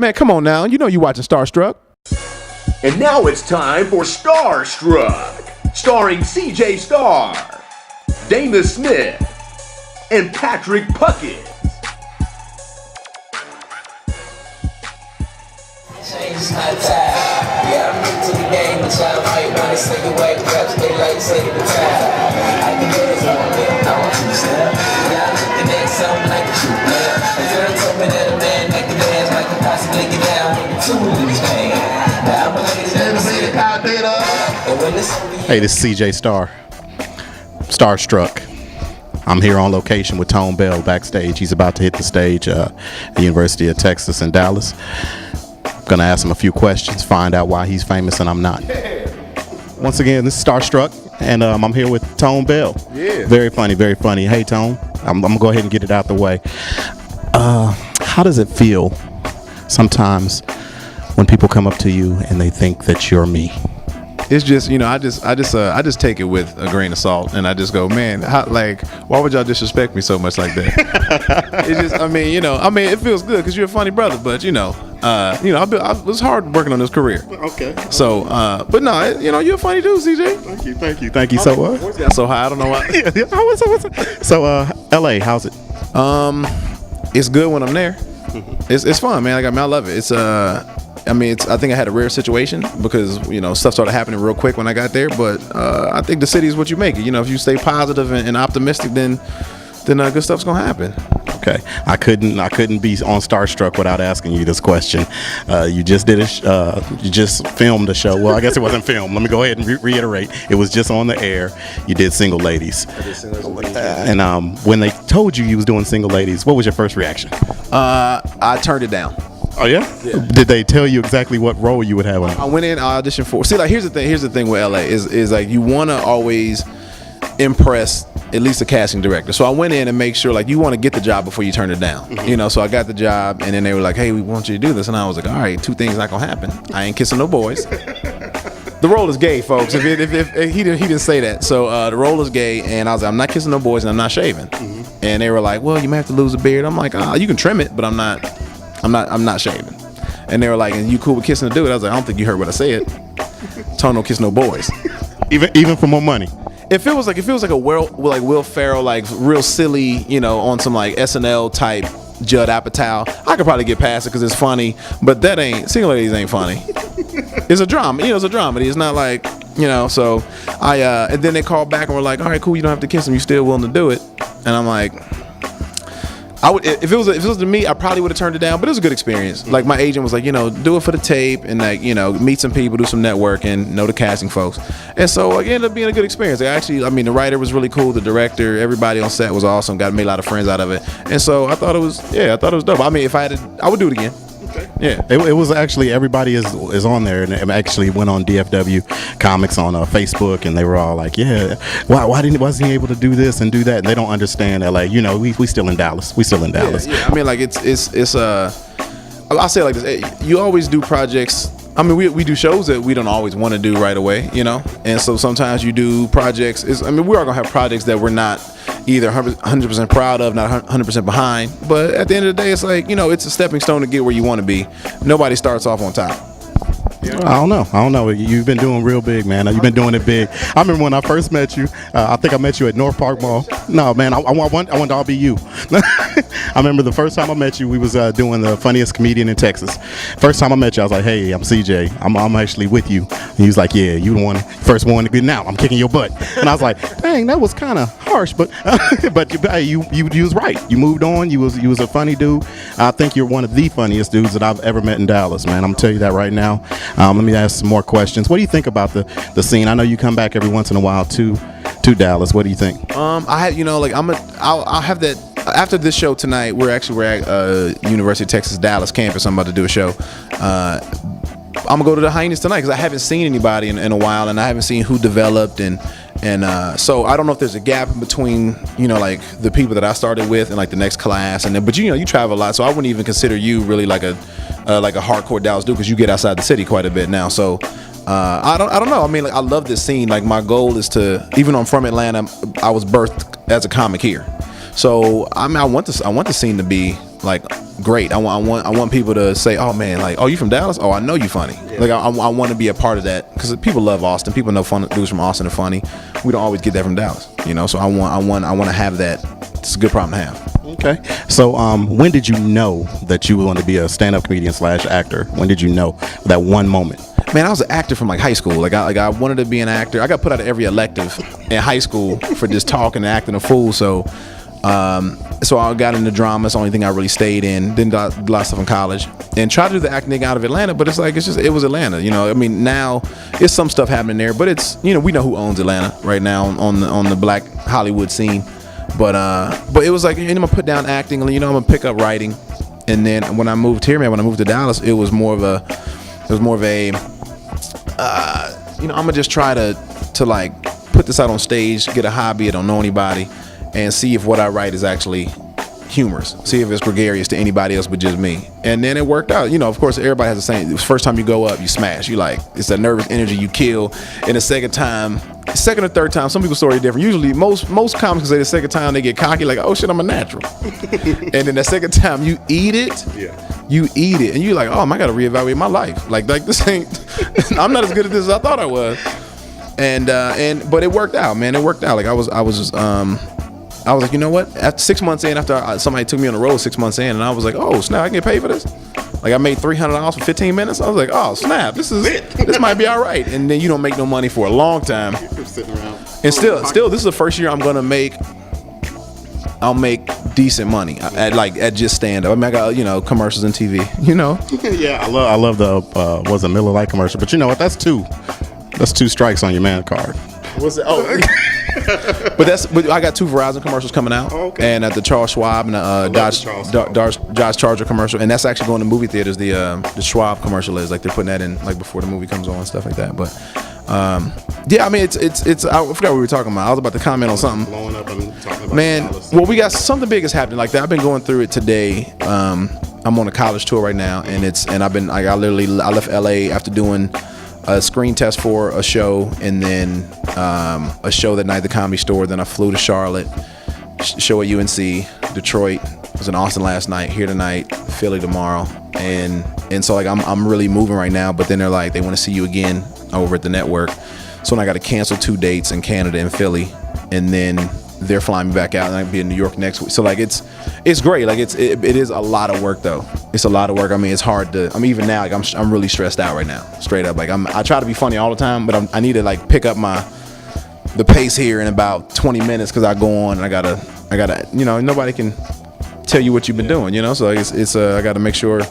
Man, come on now. You know you watching Starr Struck. And now it's time for Starr Struck, starring CJ Starr, Dana Smith, and Patrick Puckett. Change my time. Yeah, I'm new to the game, but y'all might want to say away. Perhaps they like say the time. I can do this all day. I want you to step. Y'all looking at something like a true player. A girl told me that a man that can dance like a possibly get down with the two in his man. Now I'm a lady that say the car data. Hey, this is CJ Starr, Starr Struck. I'm here on location with Tone Bell backstage. He's about to hit the stage at the University of Texas in Dallas. Gonna ask him a few questions, find out why he's famous and I'm not. Once again, this is Starr Struck, and I'm here with Tone Bell. Yeah. Very funny, very funny. Hey, Tone, I'm gonna go ahead and get it out the way. How does it feel sometimes when people come up to you and they think that you're me? It's just, I just take it with a grain of salt, and I just go, man, why would y'all disrespect me so much like that? It's just, it feels good because you're a funny brother, but it was hard working on this career. Okay. So, but no, you're a funny dude, CJ. Thank you. So, Voice got so high, I don't know why. So, LA, how's it? It's good when I'm there. It's fun, man. I love it. I think I had a rare situation because stuff started happening real quick when I got there. But I think the city is what you make it. If you stay positive and optimistic, then good stuff's gonna happen. Okay, I couldn't be on Starr Struck without asking you this question. You just did you just filmed a show. Well, I guess it wasn't filmed. Let me go ahead and reiterate. It was just on the air. You did Single Ladies. I did Single Ladies. And when they told you was doing Single Ladies, what was your first reaction? I turned it down. Oh yeah? Did they tell you exactly what role you would have on? I went in, I auditioned for. See, here's the thing with LA is like you want to always impress at least the casting director. So I went in and make sure you want to get the job before you turn it down. Mm-hmm. So I got the job, and then they were like, "Hey, we want you to do this," and I was like, "All right, two things not gonna happen. I ain't kissing no boys." The role is gay, folks. If he didn't say that. So the role is gay, and I was like, I'm not kissing no boys, and I'm not shaving. Mm-hmm. And they were like, "Well, you may have to lose a beard." I'm like, "You can trim it, but I'm not shaving." And they were like, "And you cool with kissing a dude?" I was like, "I don't think you heard what I said. Tone don't kiss no boys." Even for more money. If it was like a Will Ferrell, real silly, on some SNL type Judd Apatow, I could probably get past it because it's funny. But Single Ladies ain't funny. It's a drama. It's a dramedy. It's not So and then they called back and were like, "All right, cool. You don't have to kiss him. You still willing to do it?" And I'm like, I would if it was to me, I probably would have turned it down, but it was a good experience. My agent was like, do it for the tape and meet some people, do some networking, know the casting folks. And so it ended up being a good experience. The writer was really cool, the director, everybody on set was awesome, made a lot of friends out of it. And so I thought it was dope. If I had it, I would do it again. Okay. Yeah, it was actually everybody is on there, and it actually went on DFW Comics on Facebook, and they were all like, "Yeah, why wasn't he able to do this and do that?" And they don't understand LA. We still in Dallas. We still in Dallas. Yeah. It's I'll say it like this: you always do projects. We do shows that we don't always want to do right away, And so sometimes you do projects. We are gonna have projects that we're not either 100% proud of, not 100% behind. But at the end of the day, it's it's a stepping stone to get where you want to be. Nobody starts off on top. I don't know. You've been doing real big, man. You've been doing it big. I remember when I first met you. I think I met you at North Park Mall. No, man, I want to all be you. I remember the first time I met you, we was doing the funniest comedian in Texas. First time I met you, I was like, "Hey, I'm CJ. I'm actually with you." And he was like, "Yeah, you the one, first one to get out. I'm kicking your butt." And I was like, "Dang, that was kind of harsh, but you was right. You moved on. You was a funny dude. I think you're one of the funniest dudes that I've ever met in Dallas, man. I'm gonna tell you that right now." Let me ask some more questions. What do you think about the scene? I know you come back every once in a while to Dallas. What do you think? I have I'll have that after this show tonight. We're at University of Texas Dallas campus. I'm about to do a show. I'm gonna go to the Hyenas tonight because I haven't seen anybody in a while, and I haven't seen who developed and so I don't know if there's a gap in between the people that I started with and the next class, but you travel a lot, so I wouldn't even consider you really like a hardcore Dallas dude because you get outside the city quite a bit now. So I don't know. I love this scene. My goal is to, even though I'm from Atlanta, I was birthed as a comic here. So I want the scene to be like great. I want people to say, oh man, like, oh, you from Dallas? Oh, I know you funny. Yeah. Like I want to be a part of that because people love Austin. People know fun dudes from Austin are funny. We don't always get that from Dallas, you know. So I want to have that. It's a good problem to have. Okay. So when did you know that you wanted to be a stand-up comedian / actor? When did you know that one moment? Man, I was an actor from like high school. I wanted to be an actor. I got put out of every elective in high school for just talking and acting a fool. So I got into drama. It's the only thing I really stayed in. Did a lot of stuff in college and tried to do the acting thing out of Atlanta. But it was Atlanta. You know, I mean, now it's some stuff happening there. But it's, you know, we know who owns Atlanta right now on the Black Hollywood scene. But it was like, I'm gonna put down acting. You know, I'm gonna pick up writing. And then when I moved here, man, when I moved to Dallas, it was more of a you know, I'm gonna just try to like put this out on stage, get a hobby, I don't know anybody, and see if what I write is actually humorous. See if it's gregarious to anybody else but just me. And then it worked out. You know, of course, everybody has the same. The first time you go up, you smash. You like, it's that nervous energy you kill. And the second or third time, some people's story is different. Usually, most comics can say the second time they get cocky, like, oh shit, I'm a natural. And then the second time you eat it. Yeah. You eat it, and you're like, oh, I got to reevaluate my life. Like this ain't. I'm not as good at this as I thought I was. But it worked out, man. It worked out. Like I was like, you know what? After 6 months in, after somebody took me on the road 6 months in, and I was like, oh snap, I can get paid for this. Like I made $300 for 15 minutes. I was like, oh snap, this might be all right. And then you don't make no money for a long time. And still, this is the first year I'll make decent money at just stand up. I mean, I got, you know, commercials and TV, you know. Yeah, I love the was a Miller Lite commercial, but you know what? That's two strikes on your man card. What's it? Oh, but I got 2 Verizon commercials coming out, and at the Charles Schwab and the Dodge Charger commercial, and that's actually going to movie theaters. The Schwab commercial is like they're putting that in like before the movie comes on and stuff like that. But yeah, I mean, it's. I forgot what we were talking about. I was about to comment on something. Blowing up and talking about man, well, we got something big is happening like that. I've been going through it today. I'm on a college tour right now, and I left LA after doing a screen test for a show, and then a show that night at the Comedy Store. Then I flew to Charlotte, show at UNC, Detroit. I was in Austin last night, here tonight, Philly tomorrow, and so like I'm really moving right now. But then they're like, they want to see you again over at the network. So then I got to cancel 2 dates in Canada and Philly, and then they're flying me back out, and I'll be in New York next week. So like it's great. Like it is a lot of work though. It's a lot of work. I mean, it's hard to. I mean, even now, like I'm really stressed out right now. Straight up, like I try to be funny all the time, but I need to like pick up the pace here in about 20 minutes because I go on and I gotta. You know, nobody can tell you what you've been doing. You know, so it's I got to make sure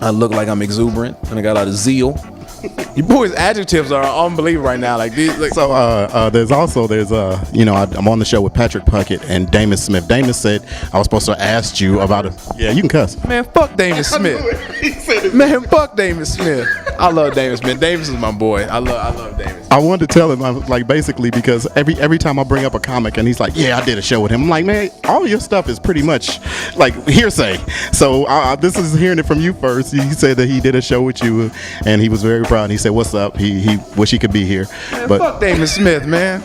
I look like I'm exuberant and I got a lot of zeal. You boys' adjectives are unbelievable right now. Like these. Like, so there's you know, I'm on the show with Patrick Puckett and Damus Smith. Damus said I was supposed to ask you about it. Yeah, you can cuss. Man, fuck Damus Smith. Man, fuck Damus Smith. I love Damus Smith. Damus is my boy. I love Damus. I wanted to tell him, like, basically because every time I bring up a comic and he's like, yeah, I did a show with him. I'm like, man, all your stuff is pretty much like hearsay. So this is hearing it from you first. He said that he did a show with you and he was very proud. He said, what's up? He wish he could be here. Man, but fuck Damus Smith, man.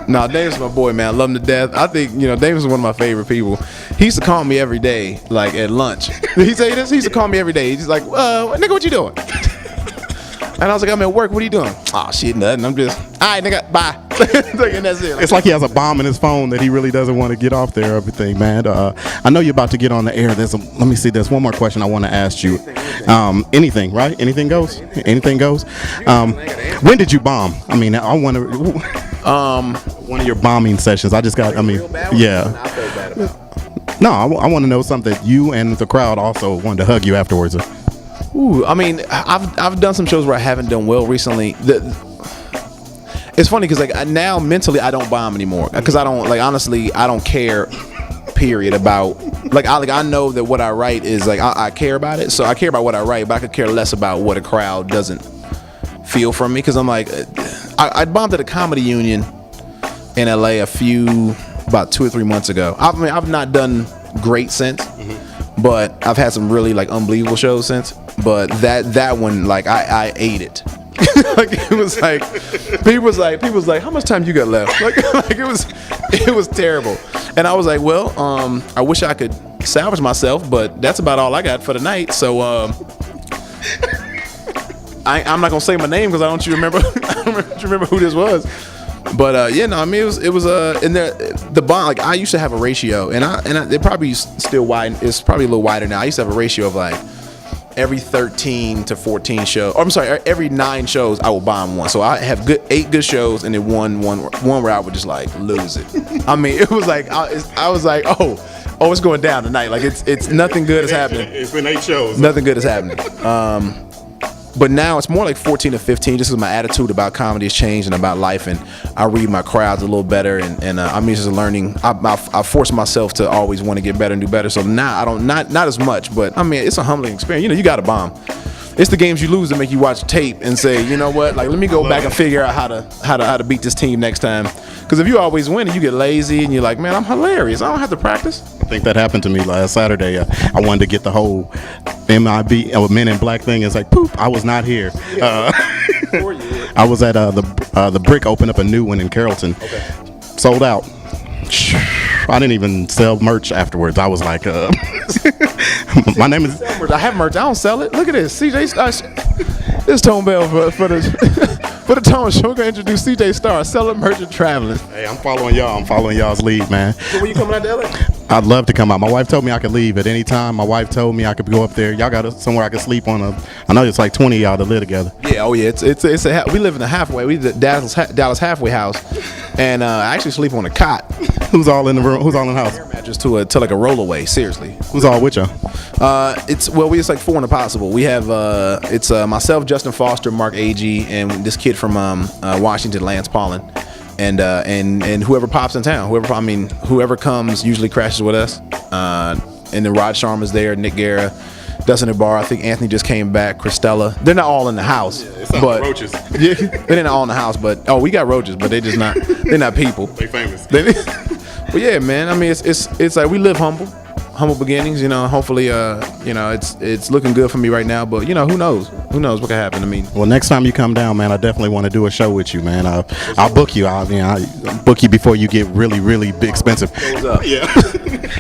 Nah, Damus is my boy, man. I love him to death. I think, you know, Damus is one of my favorite people. He used to call me every day, like at lunch. Did he say this? He used to call me every day. He's like, nigga, what you doing? And I was like, I'm at work. What are you doing? Oh, shit, nothing. I'm just, all right, nigga, bye. And that's it. It's like he has a bomb in his phone that he really doesn't want to get off there. Everything, man. I know you're about to get on the air. Let me see. There's one more question I want to ask you. Anything, right? Anything goes. Anything goes. When did you bomb? I mean, I want to. One of your bombing sessions. I just got. I mean, yeah. No, I want to know something that you and the crowd also wanted to hug you afterwards. Ooh, I mean, I've done some shows where I haven't done well recently. It's funny because like now mentally I don't bomb anymore because I don't like honestly I don't care. Period about like I know that what I write is like I care about it, so I care about what I write, but I could care less about what a crowd doesn't feel from me because I'm like I bombed at a comedy union in LA about 2 or 3 months ago. I mean I've not done great since. But I've had some really like unbelievable shows since. But that one, like I ate it. Like it was like people was like, how much time you got left? Like it was terrible. And I was like, well, I wish I could salvage myself, but that's about all I got for the night. So I'm not gonna say my name because I don't remember who this was. But yeah, no, I mean it was in there the bond. Like I used to have a ratio, and it probably still wide. It's probably a little wider now. I used to have a ratio of like every 13 to 14 shows. Or I'm sorry, every 9 shows I will bomb one. So I have 8 good shows, and then one where I would just like lose it. I mean, it was like I was like, oh, it's going down tonight. Like it's nothing good is happening. It's been 8 shows. Nothing good is happening. But now it's more like 14 to 15, just because my attitude about comedy has changed and about life, and I read my crowds a little better, and I'm just learning. I force myself to always want to get better and do better. So now I don't not as much, but I mean it's a humbling experience. You know, you got to bomb. It's the games you lose that make you watch tape and say, you know what, like let me go back and figure out how to beat this team next time. Because if you always win, you get lazy and you're like, man, I'm hilarious. I don't have to practice. I think that happened to me last Saturday. I wanted to get the whole MIB Men in Black thing. It's like poop. I was not here. I was at the Brick opened up a new one in Carrollton. Okay. Sold out. I didn't even sell merch afterwards. I was like, my name is. I have merch. I don't sell it. Look at this, CJ Starr. This Tone Bell for the for the Tone Show. We're gonna introduce CJ Starr, selling merch and traveling. Hey, I'm following y'all. I'm following y'all's lead, man. So when you coming out to LA? I'd love to come out. My wife told me I could leave at any time. My wife told me I could go up there. Y'all got somewhere I could sleep on I know it's like 20 of y'all that live together. Yeah, oh yeah. We live in the halfway. We the Dallas halfway house, and I actually sleep on a cot. Who's all in the room? Who's all in the house? Mattress to like a rollaway. Seriously. Who's all with y'all? It's like 4 in the possible. We have it's myself, Justin Foster, Mark Agee, and this kid from Washington, Lance Paulin, and whoever pops in town. Whoever comes usually crashes with us. And then Rod Sharma's there, Nick Guerra, Dustin Ibarra. I think Anthony just came back. Christella. They're not all in the house. Yeah, it's not but roaches. Yeah, they're not all in the house. But we got roaches, but they just not. They're not people. They famous. But yeah, man. I mean, it's like we live humble beginnings. You know, hopefully, it's looking good for me right now. But who knows? Who knows what can happen? I mean, well, next time you come down, man, I definitely want to do a show with you, man. I'll book you. I'll book you before you get really, really expensive. Yeah.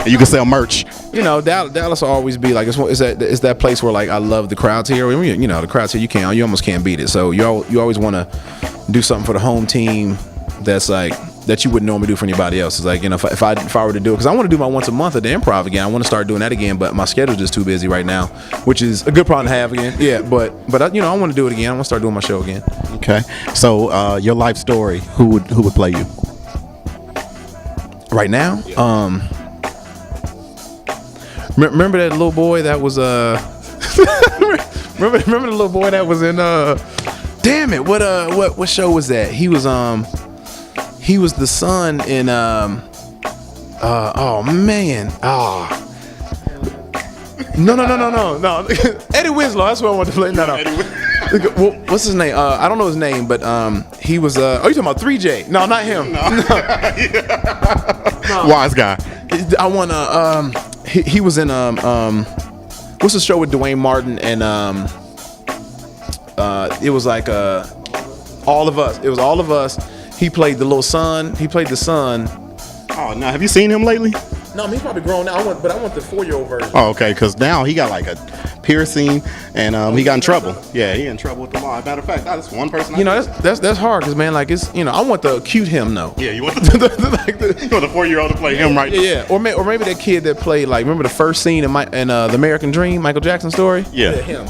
And you can sell merch. Dallas will always be like it's that place where like I love the crowds here. The crowds here you almost can't beat it. So you always want to do something for the home team that's like that you wouldn't normally do for anybody else. It's like if I were to do it, because I want to do my once a month at the Improv again. I want to start doing that again, but my schedule's just too busy right now, which is a good problem to have again. Yeah, but I want to do it again. I want to start doing my show again. Okay, so your life story, who would play you right now? Remember that little boy that was remember the little boy that was in damn it, what show was that? He was the son in oh man. No. Eddie Winslow, that's what I wanted to play. No. What's his name? I don't know his name, but he was you talking about 3J? No, not him. No. Wise guy. I want he was in what's the show with Dwayne Martin and it was like All of Us. It was All of Us. He played the little son. He played the son. Oh, now have you seen him lately? No, he's probably grown now. I want the 4-year-old version. Oh, okay, because now he got like a piercing, and he got in trouble. Yeah, he in trouble with the law. As a matter of fact, that's one person. That's hard because man, like it's I want the cute him though. Yeah, you want the 4-year-old to play him right? Yeah, or maybe that kid that played like remember the first scene in the American Dream, Michael Jackson story. Yeah, him.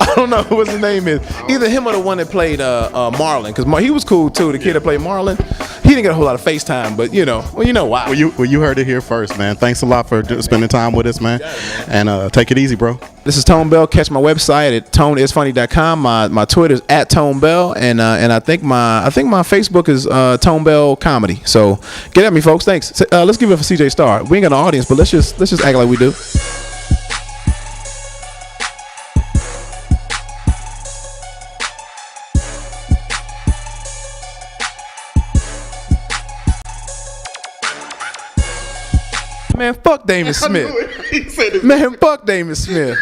I don't know what his name is. Either him or the one that played Marlon, because he was cool too. The kid that played Marlon, he didn't get a whole lot of FaceTime, but you know why. Well, you heard it here first, man. Thanks a lot for spending time with us, man. And take it easy, bro. This is Tone Bell. Catch my website at toneisfunny.com. My Twitter is @ToneBell, and I think my Facebook is Tone Bell Comedy. So get at me, folks. Thanks. Let's give it up for CJ Starr. We ain't got an audience, but let's just act like we do. Man, fuck Damon Smith. Man, fuck Damon Smith.